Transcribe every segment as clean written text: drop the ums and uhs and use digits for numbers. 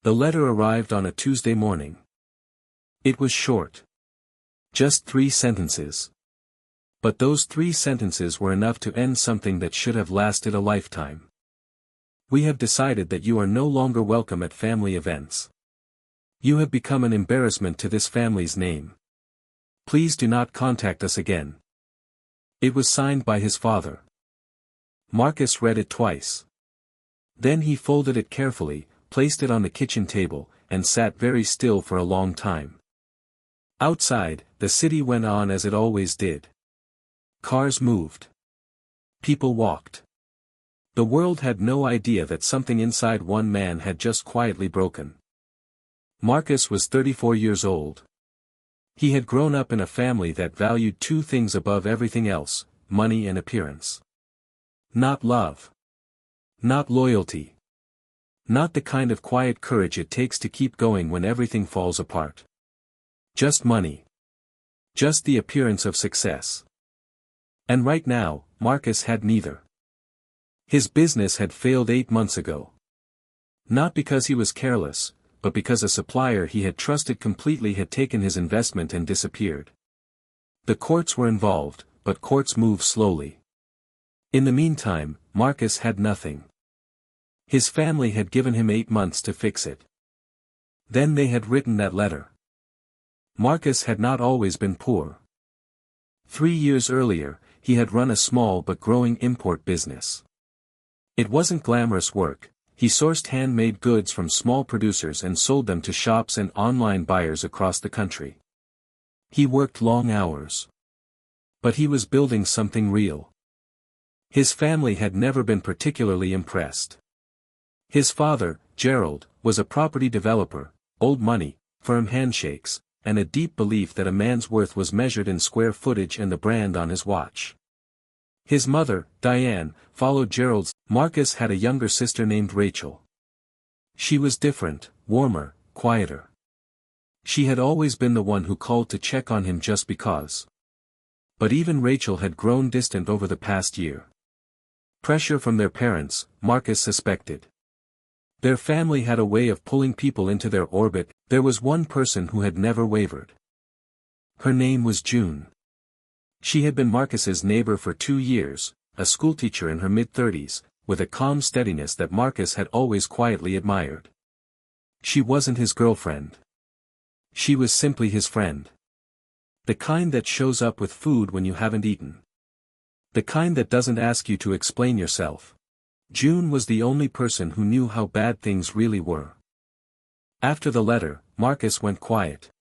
The letter arrived on a Tuesday morning. It was short. Just 3 sentences. But those 3 sentences were enough to end something that should have lasted a lifetime. We have decided that you are no longer welcome at family events. You have become an embarrassment to this family's name. Please do not contact us again. It was signed by his father. Marcus read it twice. Then he folded it carefully, placed it on the kitchen table, and sat very still for a long time. Outside, the city went on as it always did. Cars moved. People walked. The world had no idea that something inside one man had just quietly broken. Marcus was 34 years old. He had grown up in a family that valued 2 things above everything else: money and appearance. Not love. Not loyalty. Not the kind of quiet courage it takes to keep going when everything falls apart. Just money. Just the appearance of success. And right now, Marcus had neither. His business had failed 8 months ago. Not because he was careless, but because a supplier he had trusted completely had taken his investment and disappeared. The courts were involved, but courts move slowly. In the meantime, Marcus had nothing. His family had given him 8 months to fix it. Then they had written that letter. Marcus had not always been poor. 3 years earlier, he had run a small but growing import business. It wasn't glamorous work. He sourced handmade goods from small producers and sold them to shops and online buyers across the country. He worked long hours. But he was building something real. His family had never been particularly impressed. His father, Gerald, was a property developer, old money, firm handshakes, and a deep belief that a man's worth was measured in square footage and the brand on his watch. His mother, Diane, followed Gerald's. Marcus had a younger sister named Rachel. She was different, warmer, quieter. She had always been the one who called to check on him just because. But even Rachel had grown distant over the past year. Pressure from their parents, Marcus suspected. Their family had a way of pulling people into their orbit. There was one person who had never wavered. Her name was June. She had been Marcus's neighbor for 2 years, a schoolteacher in her mid-30s, with a calm steadiness that Marcus had always quietly admired. She wasn't his girlfriend. She was simply his friend. The kind that shows up with food when you haven't eaten. The kind that doesn't ask you to explain yourself. June was the only person who knew how bad things really were. After the letter, Marcus went quiet.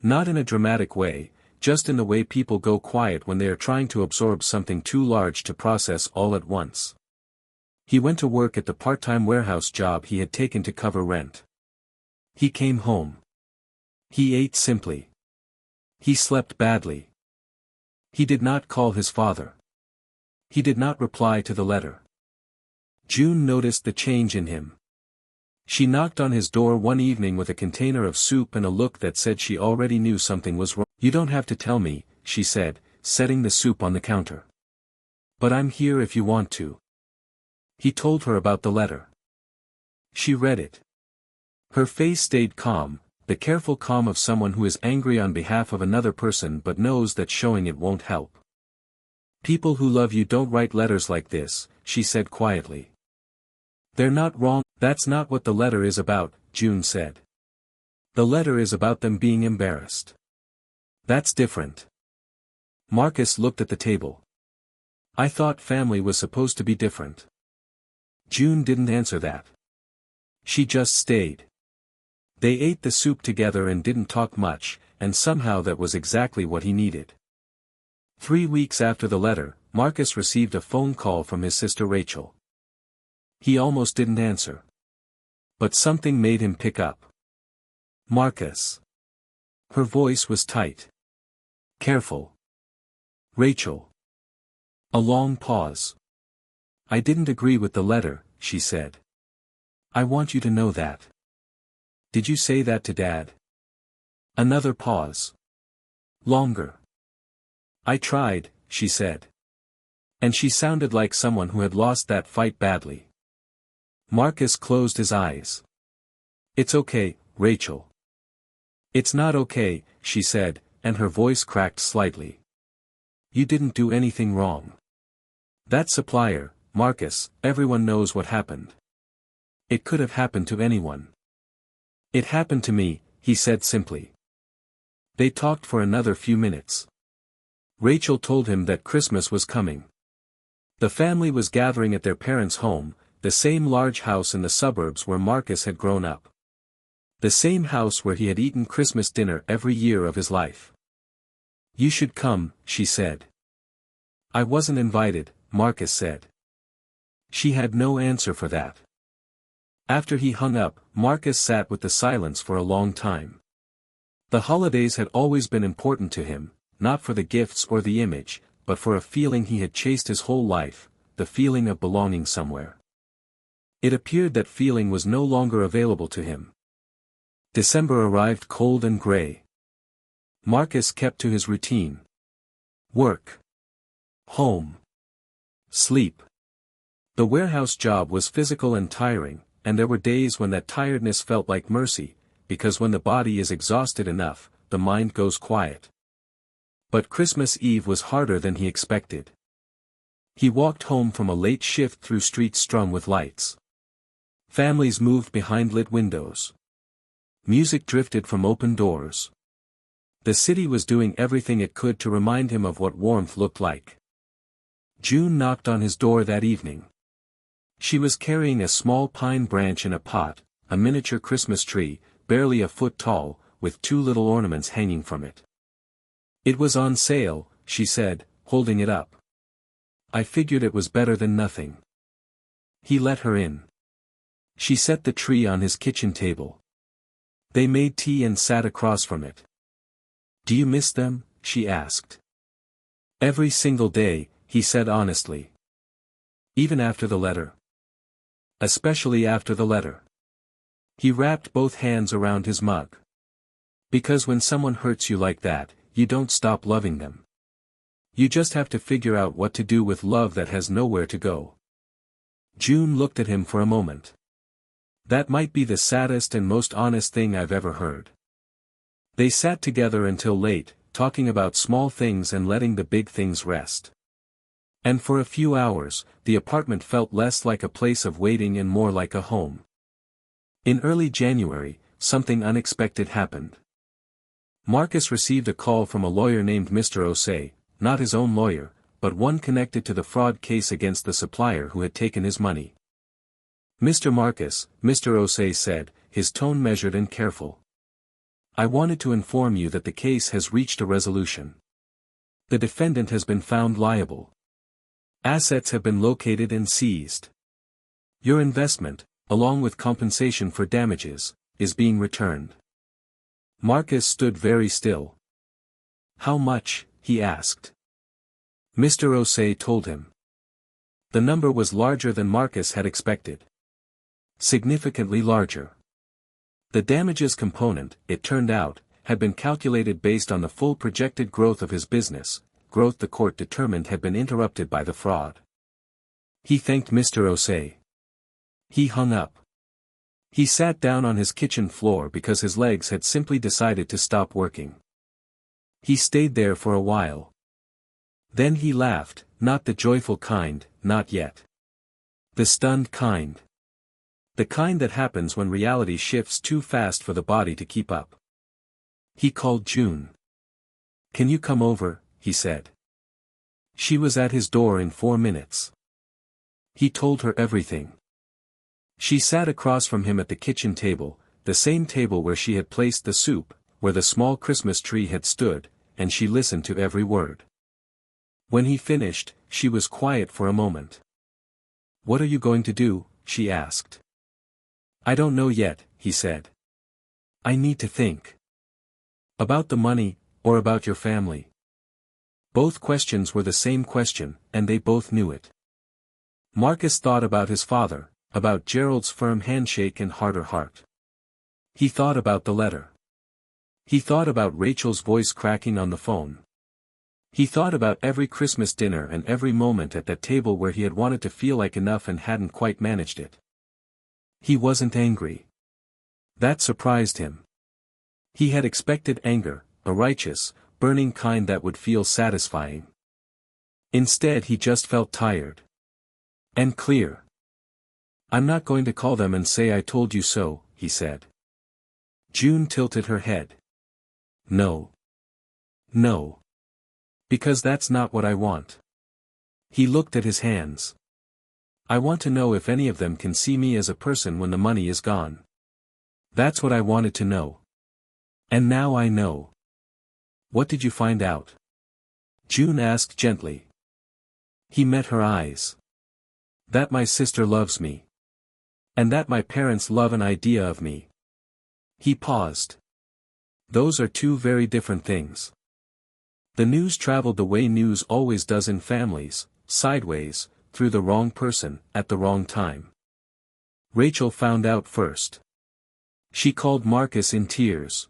Not in a dramatic way, just in the way people go quiet when they are trying to absorb something too large to process all at once. He went to work at the part-time warehouse job he had taken to cover rent. He came home. He ate simply. He slept badly. He did not call his father. He did not reply to the letter. June noticed the change in him. She knocked on his door one evening with a container of soup and a look that said she already knew something was wrong. "You don't have to tell me," she said, setting the soup on the counter. "But I'm here if you want to." He told her about the letter. She read it. Her face stayed calm, the careful calm of someone who is angry on behalf of another person but knows that showing it won't help. "People who love you don't write letters like this," she said quietly. "They're not wrong." "That's not what the letter is about," June said. "The letter is about them being embarrassed. That's different." Marcus looked at the table. "I thought family was supposed to be different." June didn't answer that. She just stayed. They ate the soup together and didn't talk much, and somehow that was exactly what he needed. 3 weeks after the letter, Marcus received a phone call from his sister Rachel. He almost didn't answer. But something made him pick up. "Marcus." Her voice was tight. Careful. "Rachel." A long pause. "I didn't agree with the letter," she said. "I want you to know that." "Did you say that to Dad?" Another pause. Longer. "I tried," she said. And she sounded like someone who had lost that fight badly. Marcus closed his eyes. It's okay, Rachel. It's not okay, she said, and her voice cracked slightly. You didn't do anything wrong. That supplier, Marcus, everyone knows what happened. It could have happened to anyone. It happened to me, he said simply. They talked for another few minutes. Rachel told him that Christmas was coming. The family was gathering at their parents' home, the same large house in the suburbs where Marcus had grown up. The same house where he had eaten Christmas dinner every year of his life. You should come, she said. I wasn't invited, Marcus said. She had no answer for that. After he hung up, Marcus sat with the silence for a long time. The holidays had always been important to him, not for the gifts or the image, but for a feeling he had chased his whole life, the feeling of belonging somewhere. It appeared that feeling was no longer available to him. December arrived cold and gray. Marcus kept to his routine. Work. Home. Sleep. The warehouse job was physical and tiring, and there were days when that tiredness felt like mercy, because when the body is exhausted enough, the mind goes quiet. But Christmas Eve was harder than he expected. He walked home from a late shift through streets strung with lights. Families moved behind lit windows. Music drifted from open doors. The city was doing everything it could to remind him of what warmth looked like. June knocked on his door that evening. She was carrying a small pine branch in a pot, a miniature Christmas tree, barely a foot tall, with 2 little ornaments hanging from it. It was on sale, she said, holding it up. I figured it was better than nothing. He let her in. She set the tree on his kitchen table. They made tea and sat across from it. Do you miss them? She asked. Every single day, he said honestly. Even after the letter. Especially after the letter. He wrapped both hands around his mug. Because when someone hurts you like that, you don't stop loving them. You just have to figure out what to do with love that has nowhere to go. June looked at him for a moment. That might be the saddest and most honest thing I've ever heard. They sat together until late, talking about small things and letting the big things rest. And for a few hours, the apartment felt less like a place of waiting and more like a home. In early January, something unexpected happened. Marcus received a call from a lawyer named Mr. Osei, not his own lawyer, but one connected to the fraud case against the supplier who had taken his money. Mr. Marcus, Mr. Osei said, his tone measured and careful. I wanted to inform you that the case has reached a resolution. The defendant has been found liable. Assets have been located and seized. Your investment, along with compensation for damages, is being returned. Marcus stood very still. How much? He asked. Mr. Osei told him. The number was larger than Marcus had expected. Significantly larger. The damages component, it turned out, had been calculated based on the full projected growth of his business, growth the court determined had been interrupted by the fraud. He thanked Mr. Osei. He hung up. He sat down on his kitchen floor because his legs had simply decided to stop working. He stayed there for a while. Then he laughed, not the joyful kind, not yet. The stunned kind. The kind that happens when reality shifts too fast for the body to keep up. He called June. Can you come over? He said. She was at his door in 4 minutes. He told her everything. She sat across from him at the kitchen table, the same table where she had placed the soup, where the small Christmas tree had stood, and she listened to every word. When he finished, she was quiet for a moment. What are you going to do? She asked. I don't know yet, he said. I need to think. About the money, or about your family? Both questions were the same question, and they both knew it. Marcus thought about his father, about Gerald's firm handshake and harder heart. He thought about the letter. He thought about Rachel's voice cracking on the phone. He thought about every Christmas dinner and every moment at that table where he had wanted to feel like enough and hadn't quite managed it. He wasn't angry. That surprised him. He had expected anger, a righteous, burning kind that would feel satisfying. Instead he just felt tired. And clear. "I'm not going to call them and say I told you so," he said. June tilted her head. "No. No. Because that's not what I want." He looked at his hands. "I want to know if any of them can see me as a person when the money is gone. That's what I wanted to know. And now I know." "What did you find out?" June asked gently. He met her eyes. "That my sister loves me. And that my parents love an idea of me." He paused. "Those are two very different things." The news traveled the way news always does in families, sideways, through the wrong person, at the wrong time. Rachel found out first. She called Marcus in tears.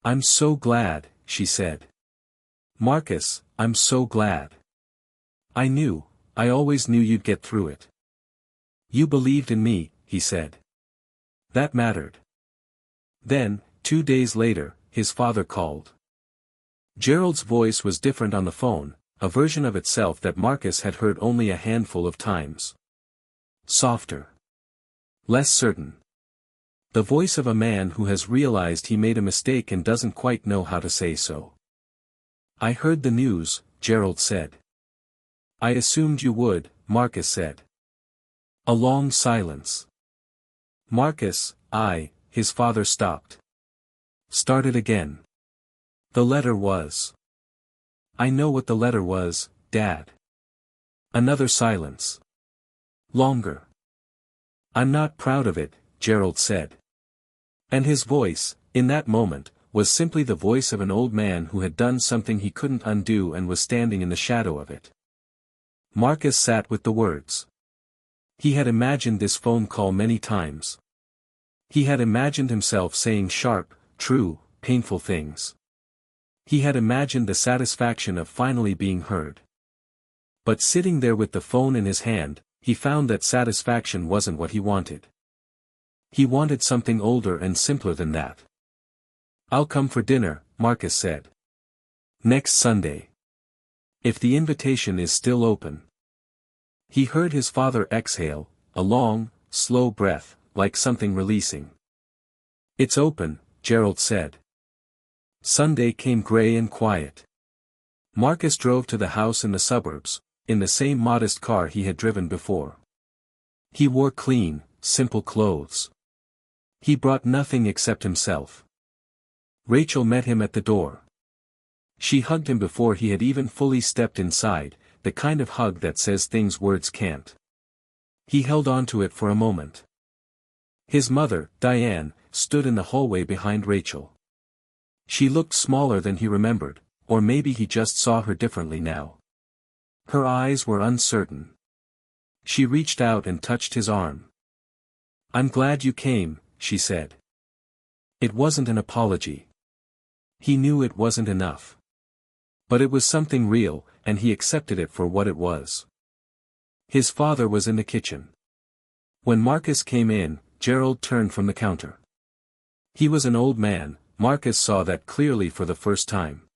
"I'm so glad," she said. "Marcus, I'm so glad. I always knew you'd get through it." "You believed in me," he said. That mattered. Then, 2 days later, his father called. Gerald's voice was different on the phone, a version of itself that Marcus had heard only a handful of times. Softer. Less certain. The voice of a man who has realized he made a mistake and doesn't quite know how to say so. "I heard the news," Gerald said. "I assumed you would," Marcus said. A long silence. "Marcus, his father stopped. Started again. "The letter was." "I know what the letter was, Dad." Another silence. Longer. "I'm not proud of it," Gerald said. And his voice, in that moment, was simply the voice of an old man who had done something he couldn't undo and was standing in the shadow of it. Marcus sat with the words. He had imagined this phone call many times. He had imagined himself saying sharp, true, painful things. He had imagined the satisfaction of finally being heard. But sitting there with the phone in his hand, he found that satisfaction wasn't what he wanted. He wanted something older and simpler than that. "I'll come for dinner," Marcus said. "Next Sunday. If the invitation is still open." He heard his father exhale, a long, slow breath, like something releasing. "It's open," Gerald said. Sunday came gray and quiet. Marcus drove to the house in the suburbs, in the same modest car he had driven before. He wore clean, simple clothes. He brought nothing except himself. Rachel met him at the door. She hugged him before he had even fully stepped inside, the kind of hug that says things words can't. He held on to it for a moment. His mother, Diane, stood in the hallway behind Rachel. She looked smaller than he remembered, or maybe he just saw her differently now. Her eyes were uncertain. She reached out and touched his arm. "I'm glad you came," she said. It wasn't an apology. He knew it wasn't enough. But it was something real, and he accepted it for what it was. His father was in the kitchen. When Marcus came in, Gerald turned from the counter. He was an old man, Marcus saw that clearly for the first time.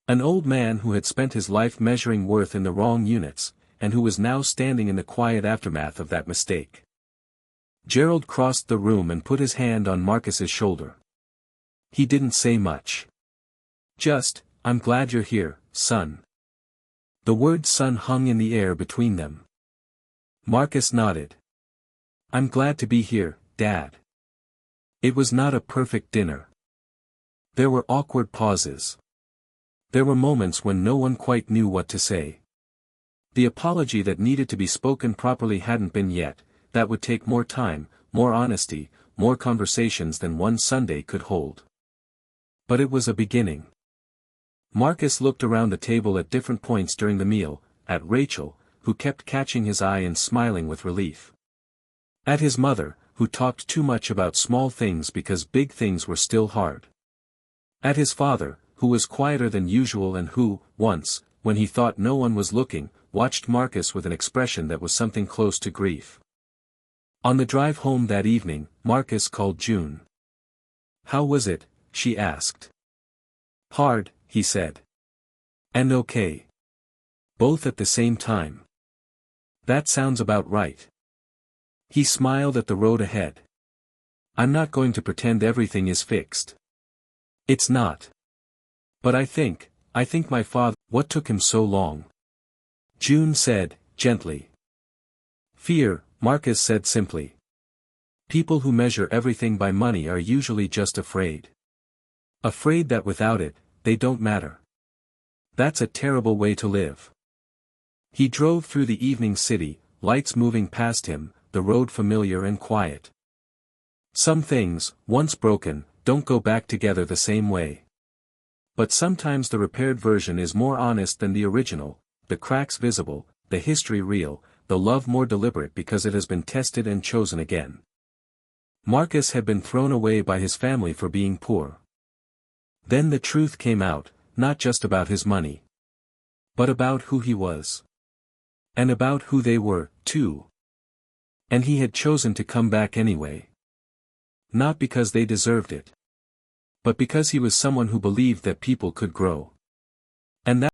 An old man who had spent his life measuring worth in the wrong units, and who was now standing in the quiet aftermath of that mistake. Gerald crossed the room and put his hand on Marcus's shoulder. He didn't say much. Just, "I'm glad you're here, son." The word son hung in the air between them. Marcus nodded. "I'm glad to be here, Dad." It was not a perfect dinner. There were awkward pauses. There were moments when no one quite knew what to say. The apology that needed to be spoken properly hadn't been yet, that would take more time, more honesty, more conversations than one Sunday could hold. But it was a beginning. Marcus looked around the table at different points during the meal, at Rachel, who kept catching his eye and smiling with relief. At his mother, who talked too much about small things because big things were still hard. At his father, who was quieter than usual and who, once, when he thought no one was looking, watched Marcus with an expression that was something close to grief. On the drive home that evening, Marcus called June. "How was it?" she asked. "Hard," he said. "And okay." Both at the same time. "That sounds about right." He smiled at the road ahead. "I'm not going to pretend everything is fixed. It's not. But I think my father, what took him so long?" June said, gently. "Fear," Marcus said simply. "People who measure everything by money are usually just afraid. Afraid that without it, they don't matter. That's a terrible way to live." He drove through the evening city, lights moving past him, the road familiar and quiet. Some things, once broken, don't go back together the same way. But sometimes the repaired version is more honest than the original, the cracks visible, the history real, the love more deliberate because it has been tested and chosen again. Marcus had been thrown away by his family for being poor. Then the truth came out, not just about his money, but about who he was. And about who they were, too. And he had chosen to come back anyway. Not because they deserved it, but because he was someone who believed that people could grow. And that